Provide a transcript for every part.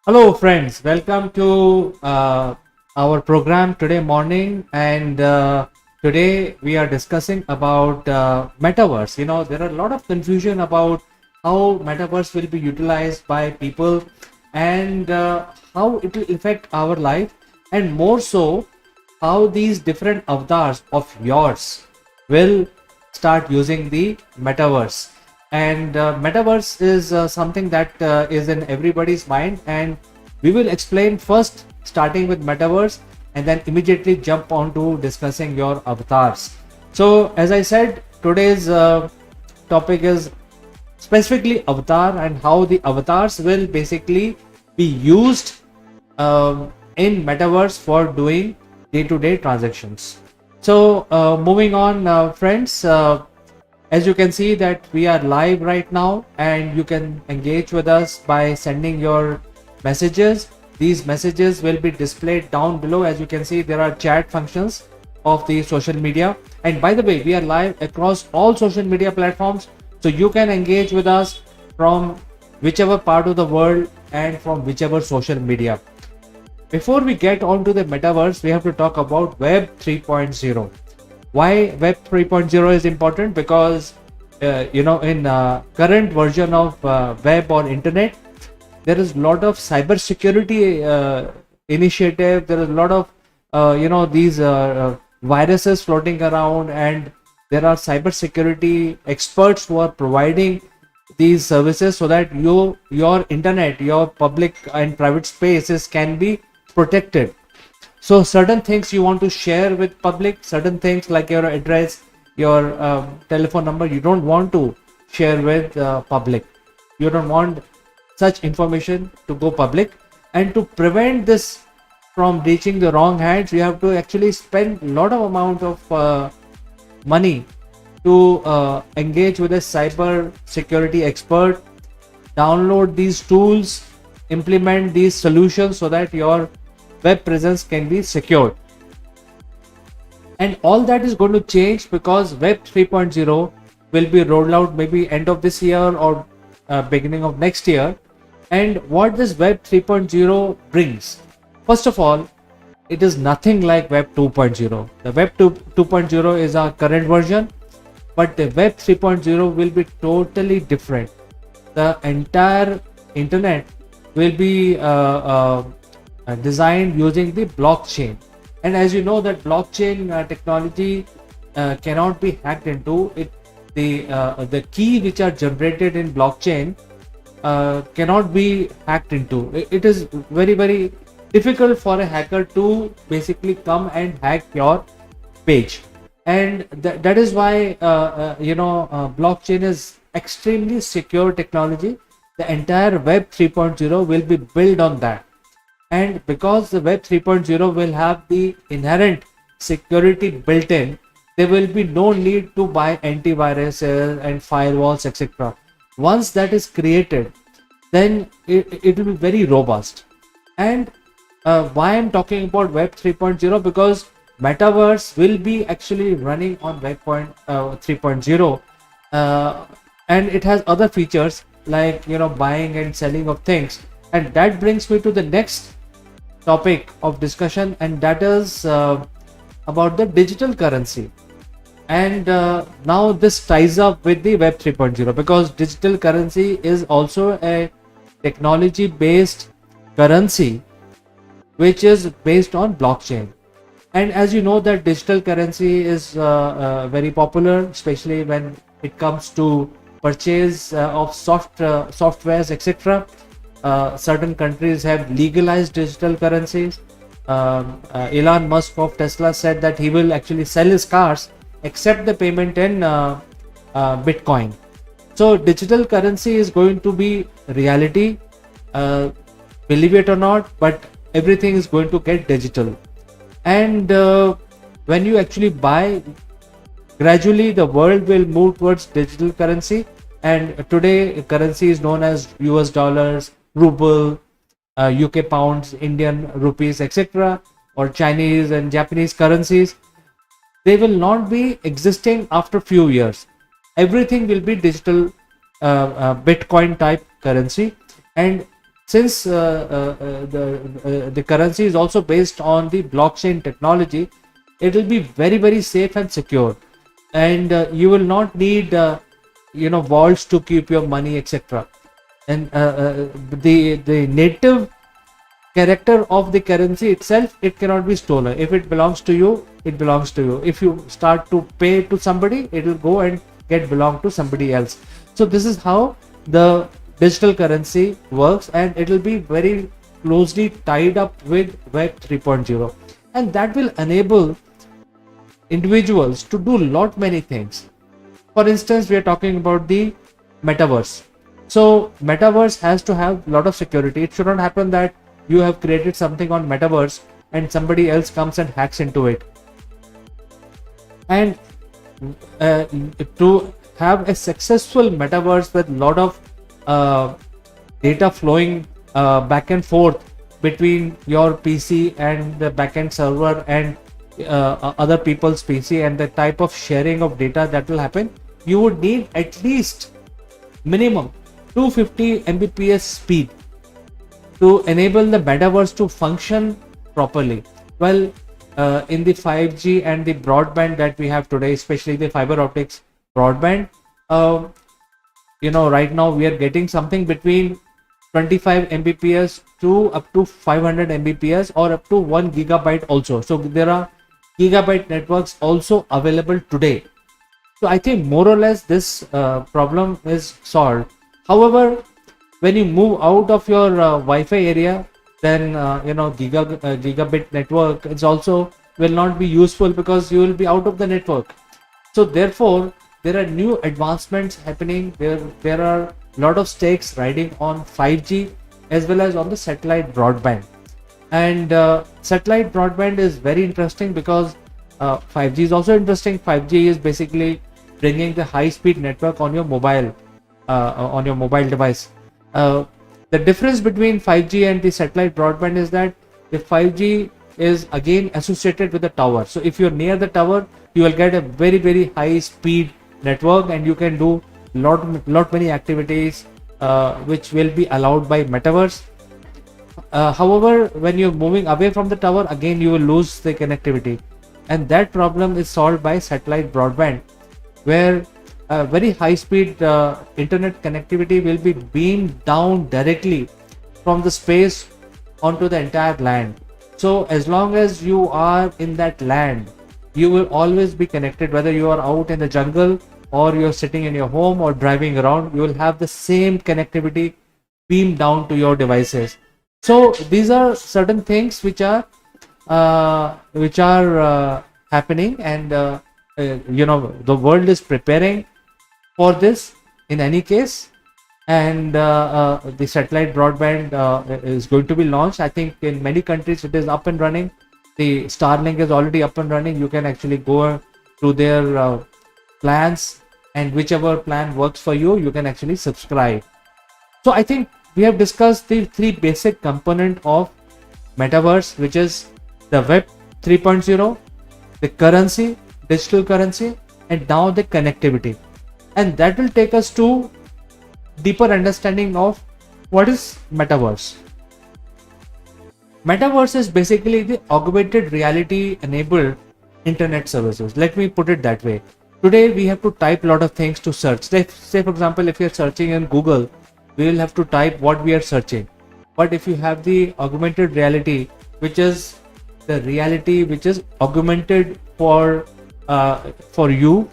Hello, friends. Welcome to our program today morning, and today we are discussing about metaverse. There are a lot of confusion about how metaverse will be utilized by people and how it will affect our life, and more so, how these different avatars of yours will start using the metaverse. And metaverse is something that is in everybody's mind, and we will explain first starting with metaverse and then immediately jump on to discussing your avatars. So as I said, today's topic is specifically avatar and how the avatars will basically be used in metaverse for doing day-to-day transactions. So moving on, friends, as you can see that we are live right now, and you can engage with us by sending your messages. These messages will be displayed down below. As you can see, there are chat functions of the social media, and by the way, we are live across all social media platforms, so you can engage with us from whichever part of the world and from whichever social media. Before we get on to the metaverse, we have to talk about Web 3.0. Why Web 3.0 is important? Because in current version of web or internet, there is a lot of cyber security initiative. There is a lot of these viruses floating around, and there are cyber security experts who are providing these services so that your internet, your public and private spaces can be protected. So certain things you want to share with public, certain things like your address, your telephone number, you don't want to share with public. You don't want such information to go public, and to prevent this from reaching the wrong hands, you have to actually spend a lot of amount of money to engage with a cyber security expert, download these tools, implement these solutions so that your web presence can be secured. And all that is going to change because Web 3.0 will be rolled out maybe end of this year or beginning of next year. And what this Web 3.0 brings, first of all, it is nothing like Web 2.0. The Web 2.0 is our current version, but the Web 3.0 will be totally different. The entire internet will be designed using the blockchain. And as you know that blockchain technology cannot be hacked into it. The key which are generated in blockchain cannot be hacked into. It is very difficult for a hacker to basically come and hack your page, and that is why blockchain is extremely secure technology. The entire Web 3.0 will be built on that, and because the Web 3.0 will have the inherent security built in, there will be no need to buy antiviruses and firewalls, etc. Once that is created, then it will be very robust. And why I'm talking about Web 3.0? Because Metaverse will be actually running on Web 3.0, and it has other features like buying and selling of things. And that brings me to the next topic of discussion, and that is about the digital currency. And now this ties up with the Web 3.0 because digital currency is also a technology based currency which is based on blockchain. And as you know that digital currency is very popular, especially when it comes to purchase of softwares, etc. Certain countries have legalized digital currencies. Elon Musk of Tesla said that he will actually sell his cars except the payment in Bitcoin. So digital currency is going to be reality, believe it or not, but everything is going to get digital. And when you actually buy, gradually the world will move towards digital currency. And today currency is known as US dollars, ruble, UK pounds, Indian rupees, etc., or Chinese and Japanese currencies. They will not be existing after few years. Everything will be digital, Bitcoin type currency. And since the currency is also based on the blockchain technology, it will be very, very safe and secure, and you will not need vaults to keep your money, etc. And the native character of the currency itself, it cannot be stolen. If it belongs to you, it belongs to you. If you start to pay to somebody, it will go and get belong to somebody else. So this is how the digital currency works, and it will be very closely tied up with web 3.0, and that will enable individuals to do lot many things. For instance, we are talking about the metaverse. So metaverse has to have a lot of security. It should not happen that you have created something on metaverse and somebody else comes and hacks into it. And to have a successful metaverse with a lot of data flowing back and forth between your PC and the backend server and other people's PC, and the type of sharing of data that will happen, you would need at least minimum 250 Mbps speed to enable the metaverse to function properly. Well, in the 5G and the broadband that we have today, especially the fiber optics broadband, right now we are getting something between 25 Mbps to up to 500 Mbps or up to 1 gigabyte also. So there are gigabyte networks also available today. So I think more or less this problem is solved. However, when you move out of your Wi-Fi area, then gigabit network is also will not be useful because you will be out of the network. So therefore, there are new advancements happening. There are a lot of stakes riding on 5G as well as on the satellite broadband. And satellite broadband is very interesting because 5G is also interesting. 5G is basically bringing the high-speed network on your mobile device. The difference between 5G and the satellite broadband is that the 5G is again associated with the tower. So if you're near the tower, you will get a very, very high-speed network, and you can do lot many activities which will be allowed by metaverse. However, when you're moving away from the tower, again you will lose the connectivity, and that problem is solved by satellite broadband, where very high speed internet connectivity will be beamed down directly from the space onto the entire land. So as long as you are in that land, you will always be connected, whether you are out in the jungle or you're sitting in your home or driving around, you will have the same connectivity beamed down to your devices. So these are certain things which are happening, and the world is preparing for this in any case. And the satellite broadband is going to be launched. I think in many countries it is up and running. The Starlink is already up and running. You can actually go to their plans, and whichever plan works for you, you can actually subscribe. So I think we have discussed the three basic components of metaverse, which is the web 3.0, the currency, digital currency, and now the connectivity. And that will take us to deeper understanding of what is metaverse. Metaverse is basically the augmented reality enabled internet services. Let me put it that way. Today we have to type a lot of things to search. Say for example, if you're searching in Google, we will have to type what we are searching. But if you have the augmented reality, which is the reality which is augmented for you,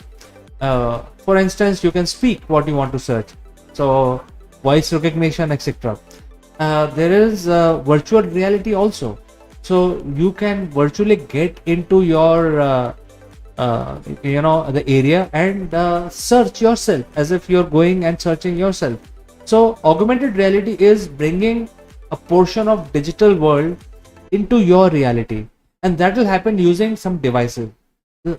for instance, you can speak what you want to search. So voice recognition, etc. There is virtual reality also. So you can virtually get into your the area and search yourself as if you're going and searching yourself. So augmented reality is bringing a portion of digital world into your reality, and that will happen using some devices.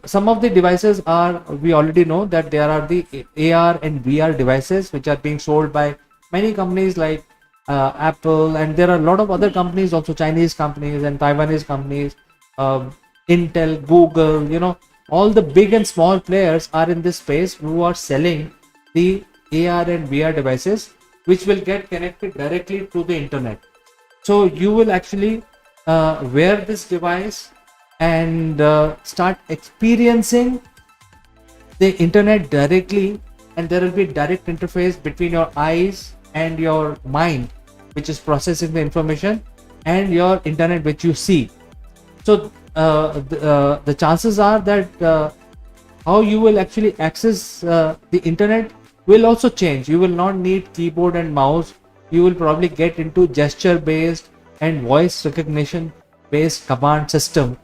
Some of the devices are, we already know that there are the AR and VR devices which are being sold by many companies like Apple, and there are a lot of other companies also, Chinese companies and Taiwanese companies, Intel, Google, all the big and small players are in this space who are selling the AR and VR devices which will get connected directly to the internet. So you will actually wear this device and start experiencing the internet directly, and there will be direct interface between your eyes and your mind, which is processing the information, and your internet which you see. So the chances are that how you will actually access the internet will also change. You will not need keyboard and mouse. You will probably get into gesture based and voice recognition based command system.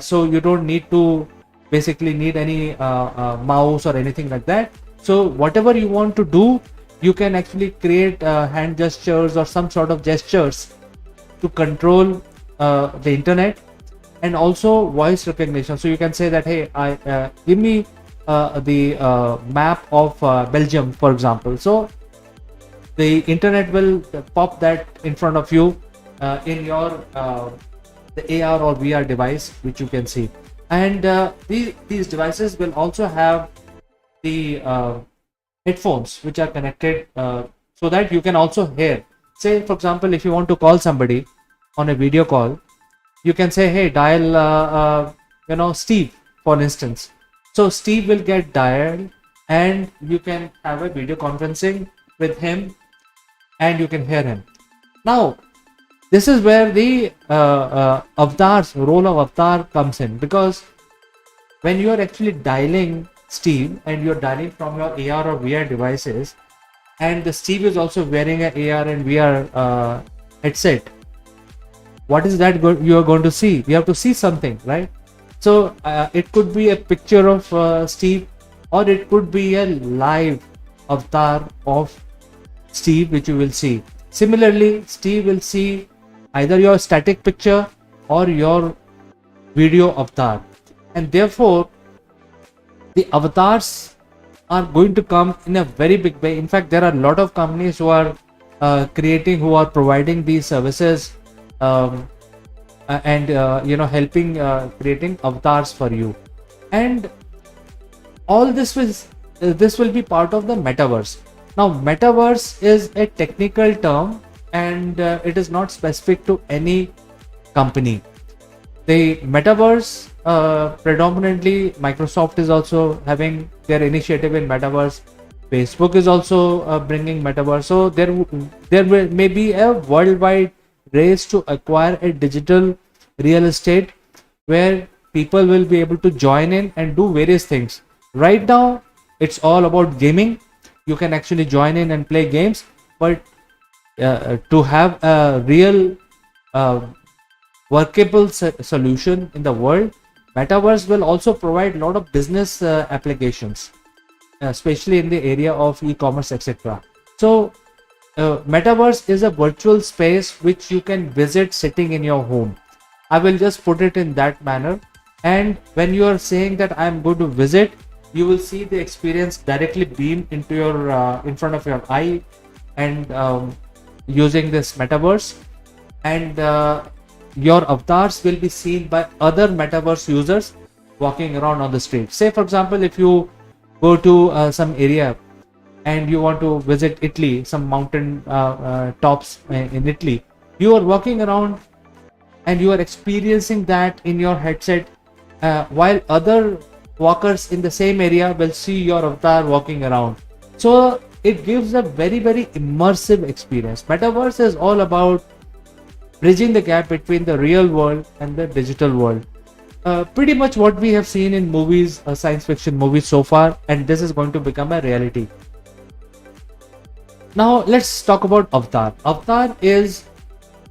So you don't need to basically need any mouse or anything like that. So whatever you want to do, you can actually create hand gestures or some sort of gestures to control the internet, and also voice recognition. So you can say that, hey, I give me the map of Belgium, for example. So the internet will pop that in front of you in your the AR or VR device, which you can see. And these devices will also have the headphones which are connected, so that you can also hear. Say, for example, if you want to call somebody on a video call, you can say, hey, dial Steve, for instance. So Steve will get dialed, and you can have a video conferencing with him, and you can hear him. Now this is where the avatars, role of avatar comes in, because when you are actually dialing Steve and you're dialing from your AR or VR devices, and the Steve is also wearing an AR and VR headset, what is that you are going to see? You have to see something, right? So it could be a picture of Steve, or it could be a live avatar of Steve which you will see. Similarly, Steve will see either your static picture or your video avatar, and therefore the avatars are going to come in a very big way. In fact, there are a lot of companies who are who are providing these services, and helping creating avatars for you. And all this will be part of the metaverse. Now, metaverse is a technical term, and it is not specific to any company. The metaverse, predominantly Microsoft is also having their initiative in metaverse. Facebook is also bringing metaverse. So there may be a worldwide race to acquire a digital real estate where people will be able to join in and do various things. Right now, it's all about gaming. You can actually join in and play games, but to have a real workable solution in the world, metaverse will also provide a lot of business applications, especially in the area of e-commerce, etc. So metaverse is a virtual space which you can visit sitting in your home. I will just put it in that manner, and when you are saying that I am going to visit, you will see the experience directly beam into your in front of your eye, and using this metaverse, and your avatars will be seen by other metaverse users walking around on the street. Say, for example, if you go to some area and you want to visit Italy, some mountain tops in Italy, you are walking around and you are experiencing that in your headset, while other walkers in the same area will see your avatar walking around. So it gives a very, very immersive experience. Metaverse is all about bridging the gap between the real world and the digital world. Pretty much what we have seen in movies, science fiction movies so far, and this is going to become a reality. Now let's talk about avatar. Avatar is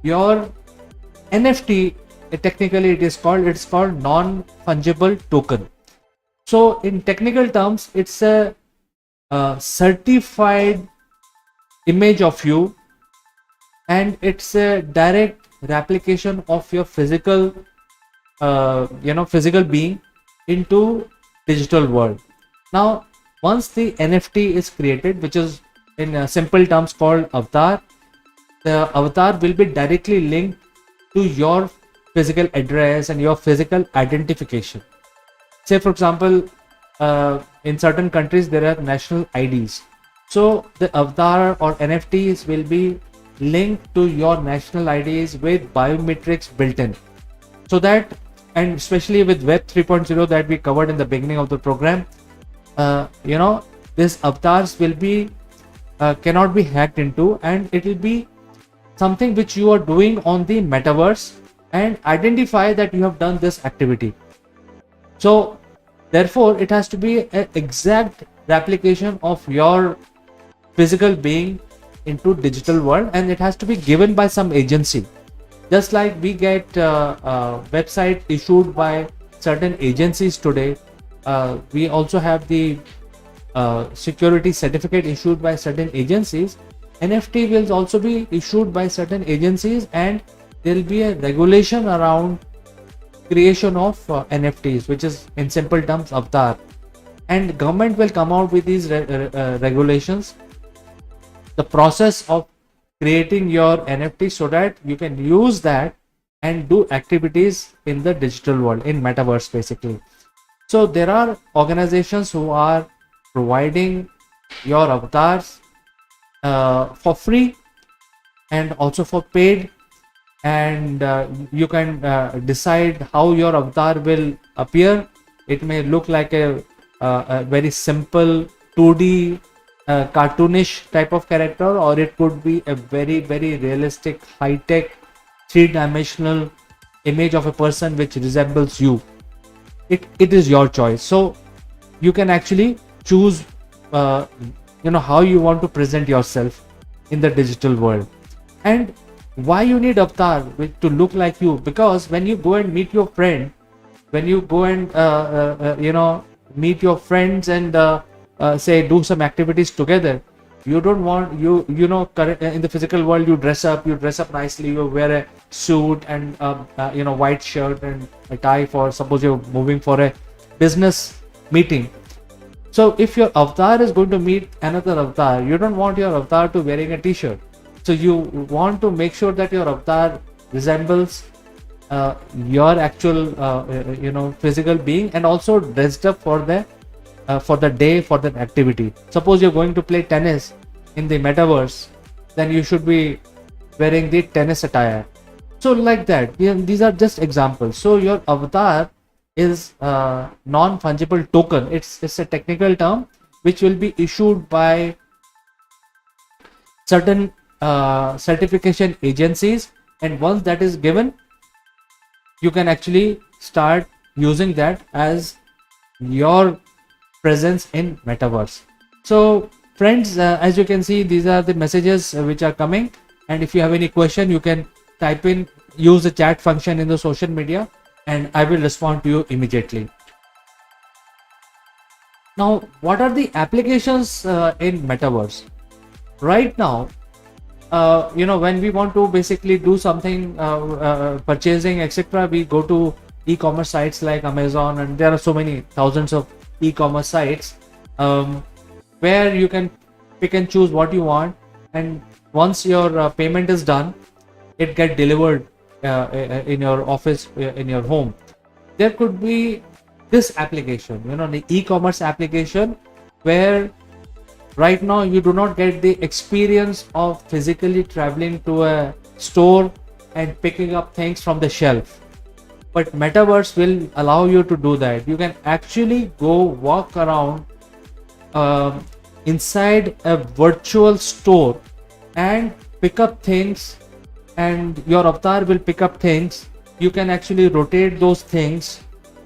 your NFT. Technically it's called non-fungible token. So in technical terms, it's a certified image of you, and it's a direct replication of your physical physical being into digital world. Now once the NFT is created, which is in simple terms called avatar, the avatar will be directly linked to your physical address and your physical identification. Say, for example, in certain countries there are national IDs. So the avatar or NFTs will be linked to your national IDs with biometrics built in. So that, and especially with Web 3.0 that we covered in the beginning of the program, these avatars will be cannot be hacked into, and it will be something which you are doing on the metaverse and identify that you have done this activity. So therefore it has to be an exact replication of your physical being into digital world, and it has to be given by some agency. Just like we get website issued by certain agencies today, we also have the security certificate issued by certain agencies. NFT will also be issued by certain agencies, and there will be a regulation around creation of NFTs, which is in simple terms avatar. And government will come out with these regulations, the process of creating your NFT so that you can use that and do activities in the digital world, in metaverse basically. So there are organizations who are providing your avatars for free and also for paid, and you can decide how your avatar will appear. It may look like a very simple 2D cartoonish type of character, or it could be a very realistic, high-tech, three-dimensional image of a person which resembles you. It is your choice. So you can actually choose how you want to present yourself in the digital world. And why you need avatar to look like you? Because when you go and meet your friend, when you go and meet your friends and say do some activities together, you don't want in the physical world you dress up nicely, you wear a suit and white shirt and a tie, for suppose you're moving for a business meeting. So if your avatar is going to meet another avatar, you don't want your avatar to wearing a t-shirt. So you want to make sure that your avatar resembles your actual physical being, and also dressed up for the day, for that activity. Suppose you're going to play tennis in the metaverse, then you should be wearing the tennis attire. So like that, these are just examples. So your avatar is a non-fungible token. It's a technical term which will be issued by certain certification agencies, and once that is given, you can actually start using that as your presence in metaverse. So friends, as you can see, these are the messages which are coming, and if you have any question, you can type in, use the chat function in the social media, and I will respond to you immediately. Now, what are the applications in metaverse? Right now, when we want to basically do something, purchasing, etc., we go to e-commerce sites like Amazon, and there are so many thousands of e-commerce sites where you can pick and choose what you want, and once your payment is done, it get delivered in your office, in your home. There could be this application, the e-commerce application, where right now you do not get the experience of physically traveling to a store and picking up things from the shelf, but metaverse will allow you to do that. You can actually go walk around inside a virtual store and pick up things, and your avatar will pick up things. You can actually rotate those things,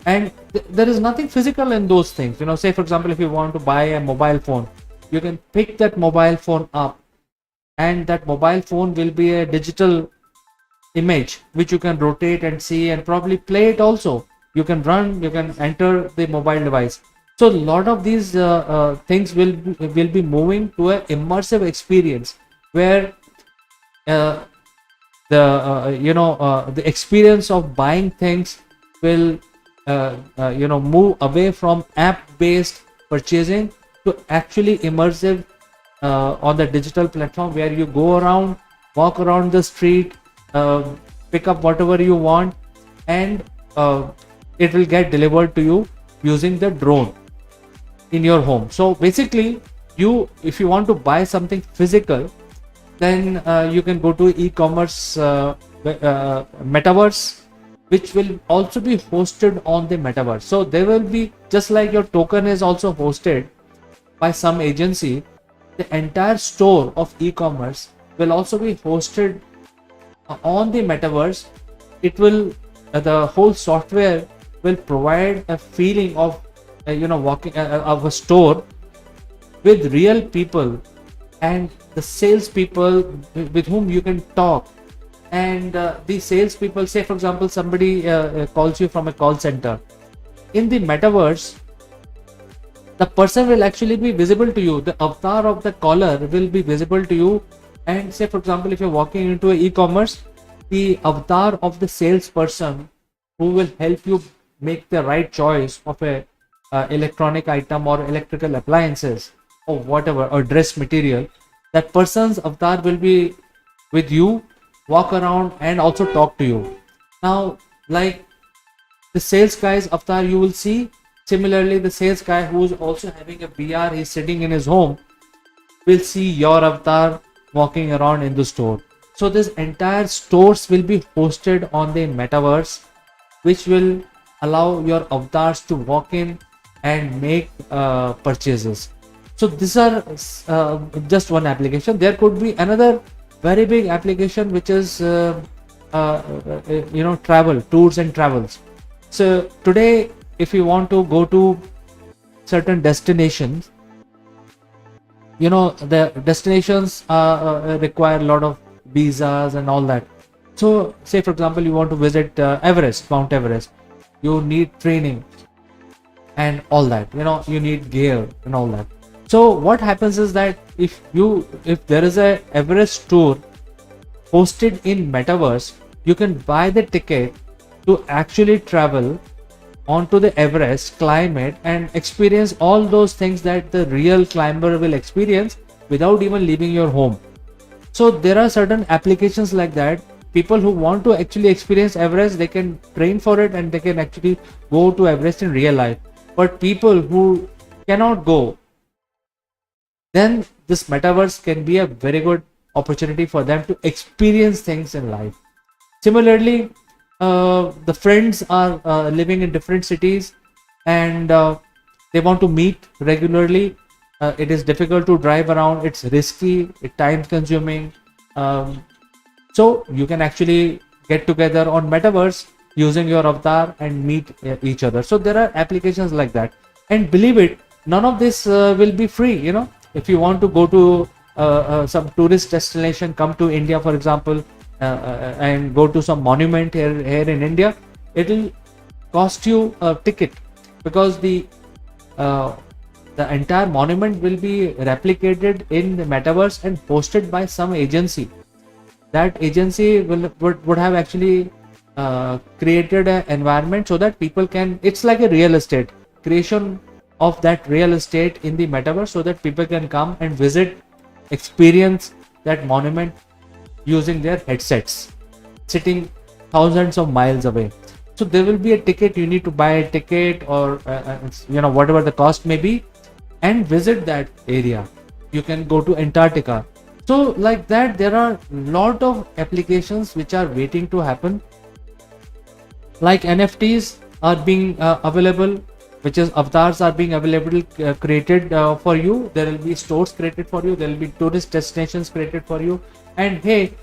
and there is nothing physical in those things. Say for example, if you want to buy a mobile phone, you can pick that mobile phone up, and that mobile phone will be a digital image which you can rotate and see, and probably play it also. You can enter the mobile device. So a lot of these things will be moving to an immersive experience, where the experience of buying things will move away from app-based purchasing to actually immersive on the digital platform, where you go around, walk around the street, pick up whatever you want, and it will get delivered to you using the drone in your home. So basically, if you want to buy something physical, then you can go to e-commerce metaverse, which will also be hosted on the metaverse. So there will be, just like your token is also hosted by some agency, the entire store of e-commerce will also be hosted on the metaverse. It will the whole software will provide a feeling of walking of a store with real people, and the salespeople with whom you can talk. And the salespeople, say for example, somebody calls you from a call center. In the metaverse, the person will actually be visible to you. The avatar of the caller will be visible to you. And say for example, if you're walking into an e-commerce, the avatar of the salesperson who will help you make the right choice of a electronic item or electrical appliances or whatever, or dress material, that person's avatar will be with you, walk around and also talk to you. Now, like the sales guy's avatar you will see, similarly the sales guy who's also having a VR, he's sitting in his home, will see your avatar walking around in the store. So this entire stores will be hosted on the metaverse, which will allow your avatars to walk in and make purchases. So these are just one application. There could be another very big application, which is travel, tours and travels. So today, if you want to go to certain destinations, the destinations require a lot of visas and all that. So say for example, you want to visit Mount Everest, you need training and all that, you need gear and all that. So what happens is that if there is a Everest tour hosted in metaverse, you can buy the ticket to actually travel onto the Everest, climb it and experience all those things that the real climber will experience without even leaving your home. So there are certain applications like that. People who want to actually experience Everest, they can train for it and they can actually go to Everest in real life. But people who cannot go, then this metaverse can be a very good opportunity for them to experience things in life. Similarly, the friends are living in different cities and they want to meet regularly. It is difficult to drive around, it's risky, it's time consuming. So you can actually get together on metaverse using your avatar and meet each other. So there are applications like that. And believe it, none of this will be free. If you want to go to some tourist destination, come to India, for example, and go to some monument here in India, it will cost you a ticket, because the entire monument will be replicated in the metaverse and hosted by some agency. That agency would have actually created an environment so that people can, it's like a real estate creation of that real estate in the metaverse, so that people can come and visit, experience that monument using their headsets, sitting thousands of miles away. So there will be a ticket, you need to buy a ticket or whatever the cost may be, and visit that area. You can go to Antarctica. So like that, there are a lot of applications which are waiting to happen. Like NFTs are being available, which is avatars are being available, created for you. There will be stores created for you, there will be tourist destinations created for you. And hey,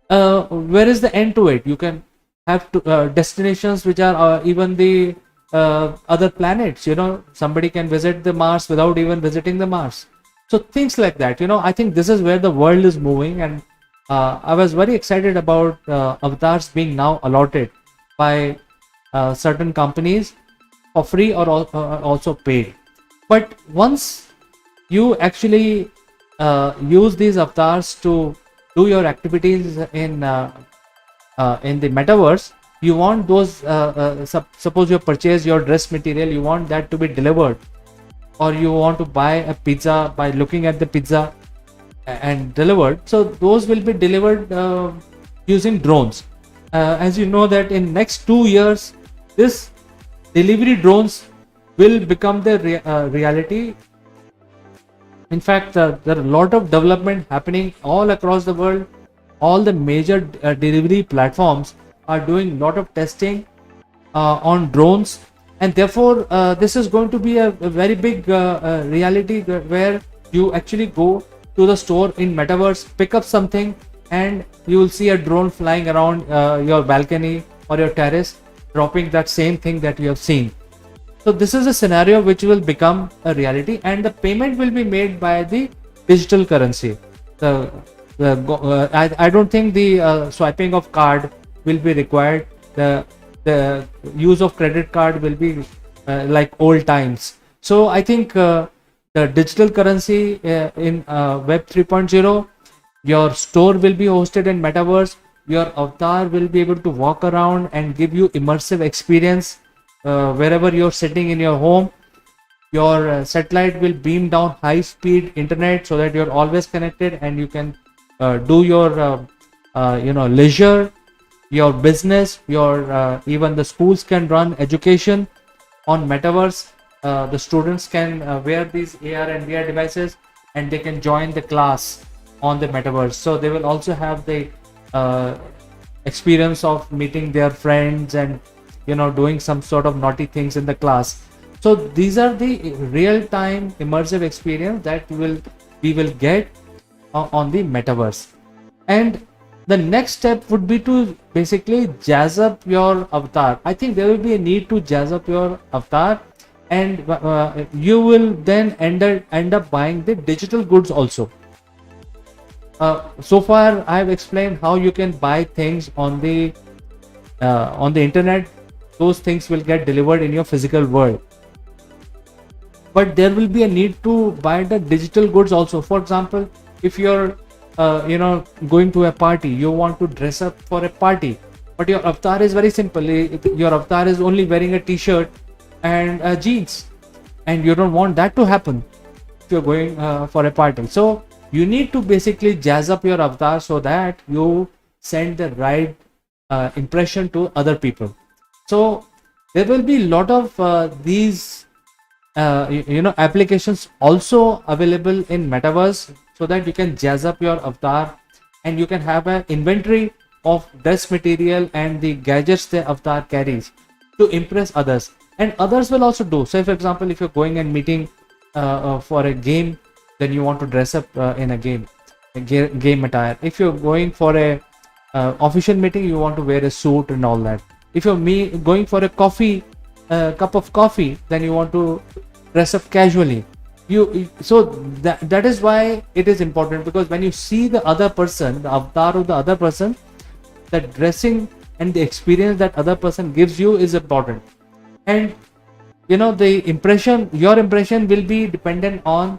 where is the end to it? You can have destinations which are even the other planets. Somebody can visit the Mars without even visiting the Mars. So things like that. I think this is where the world is moving, and I was very excited about avatars being now allotted by certain companies for free or also paid. But once you actually use these avatars to do your activities in the metaverse, you want those suppose you purchase your dress material, you want that to be delivered, or you want to buy a pizza by looking at the pizza and delivered. So those will be delivered using drones. As you know that in next 2 years, this delivery drones will become the reality. In fact, there are a lot of development happening all across the world. All the major delivery platforms are doing a lot of testing on drones, and therefore this is going to be a very big reality where you actually go to the store in metaverse, pick up something, and you will see a drone flying around your balcony or your terrace, dropping that same thing that you have seen. So this is a scenario which will become a reality, and the payment will be made by the digital currency. I don't think the swiping of card will be required. The use of credit card will be like old times. So I think the digital currency in Web 3.0, your store will be hosted in metaverse. Your avatar will be able to walk around and give you immersive experience wherever you're sitting in your home. Your satellite will beam down high speed internet so that you're always connected, and you can do your leisure, your business, your even the schools can run education on metaverse. The students can wear these AR and VR devices, and they can join the class on the metaverse. So they will also have the uh, experience of meeting their friends and doing some sort of naughty things in the class. So these are the real time immersive experience that we will get on the metaverse. And the next step would be to basically jazz up your avatar. I think there will be a need to jazz up your avatar, and you will then end up buying the digital goods also. So far I have explained how you can buy things on the internet. Those things will get delivered in your physical world, but there will be a need to buy the digital goods also. For example, if you're going to a party, you want to dress up for a party, but your avatar is very simple. Your avatar is only wearing a t-shirt and jeans, and you don't want that to happen if you're going for a party. So you need to basically jazz up your avatar so that you send the right impression to other people. So there will be a lot of these applications also available in metaverse, so that you can jazz up your avatar, and you can have an inventory of dress material and the gadgets the avatar carries to impress others, and others will also do. So for example, if you're going and meeting for a game, then you want to dress up in a game attire. If you're going for a official meeting, you want to wear a suit and all that. If you're going for a cup of coffee, then you want to dress up casually. So that is why it is important, because when you see the other person, the avatar of the other person, the dressing and the experience that other person gives you is important. And the impression, your impression will be dependent on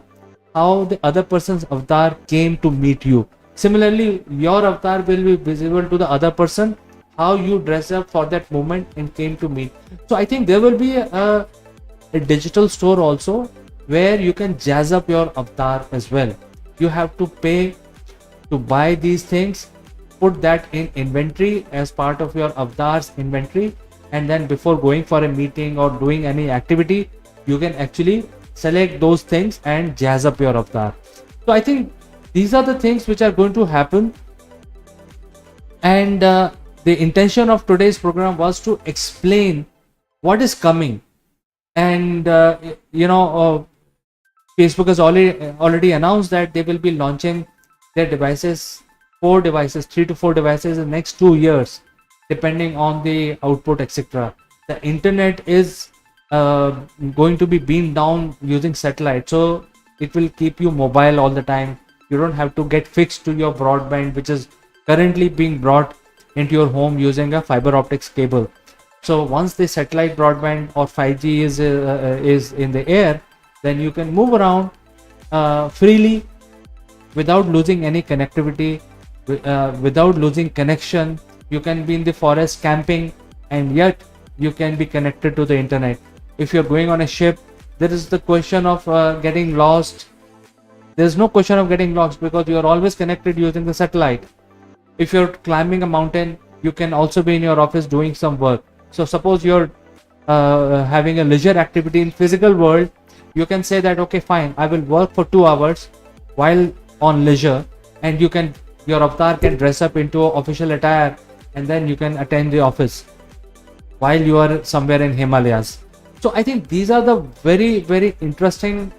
how the other person's avatar came to meet you. Similarly, your avatar will be visible to the other person, how you dress up for that moment and came to meet. So I think there will be a digital store also where you can jazz up your avatar as well. You have to pay to buy these things, put that in inventory as part of your avatar's inventory, and then before going for a meeting or doing any activity, you can actually select those things and jazz up your avatar. So I think these are the things which are going to happen, and the intention of today's program was to explain what is coming. And Facebook has already announced that they will be launching their devices, 3 to 4 devices in the next 2 years, depending on the output, etc. The internet is going to be beamed down using satellite, so it will keep you mobile all the time. You don't have to get fixed to your broadband, which is currently being brought into your home using a fiber optics cable. So once the satellite broadband or 5G is in the air, then you can move around freely without losing any connectivity, without losing connection. You can be in the forest camping, and yet you can be connected to the internet. If you're going on a ship, there is the question of getting lost. There's no question of getting lost because you are always connected using the satellite. If you're climbing a mountain, you can also be in your office doing some work. So suppose you're having a leisure activity in physical world, You can say that, okay, fine, I will work for 2 hours while on leisure, and your avatar can dress up into official attire, and then you can attend the office while you are somewhere in Himalayas. So I think these are the very, very interesting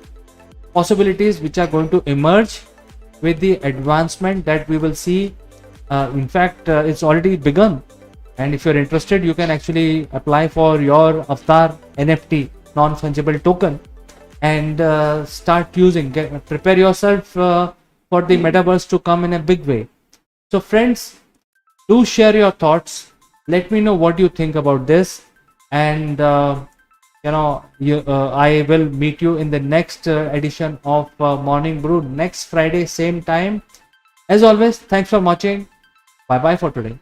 possibilities which are going to emerge with the advancement that we will see. In fact, it's already begun. And if you're interested, you can actually apply for your avatar NFT, non-fungible token, and start using. Prepare yourself for the metaverse to come in a big way. So, friends, do share your thoughts. Let me know what you think about this, and I will meet you in the next edition of Morning Brew next Friday, same time. As always, thanks for watching. Bye bye for today.